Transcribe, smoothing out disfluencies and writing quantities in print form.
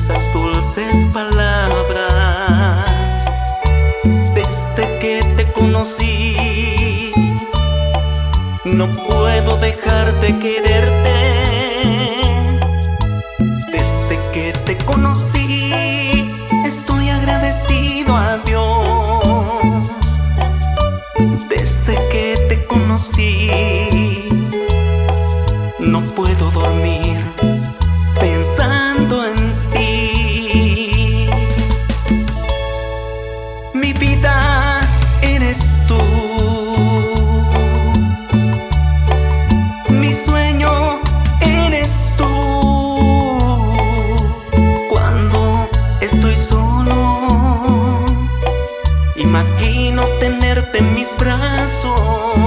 esas dulces palabras. Desde que te conocí, no puedo dejar de quererte. Desde que te conocí, estoy agradecido a Dios. Desde que te conocí, no puedo dormir pensando en ti. Mi vida eres tú, mi sueño eres tú. Cuando estoy solo, imagino tenerte en mis brazos.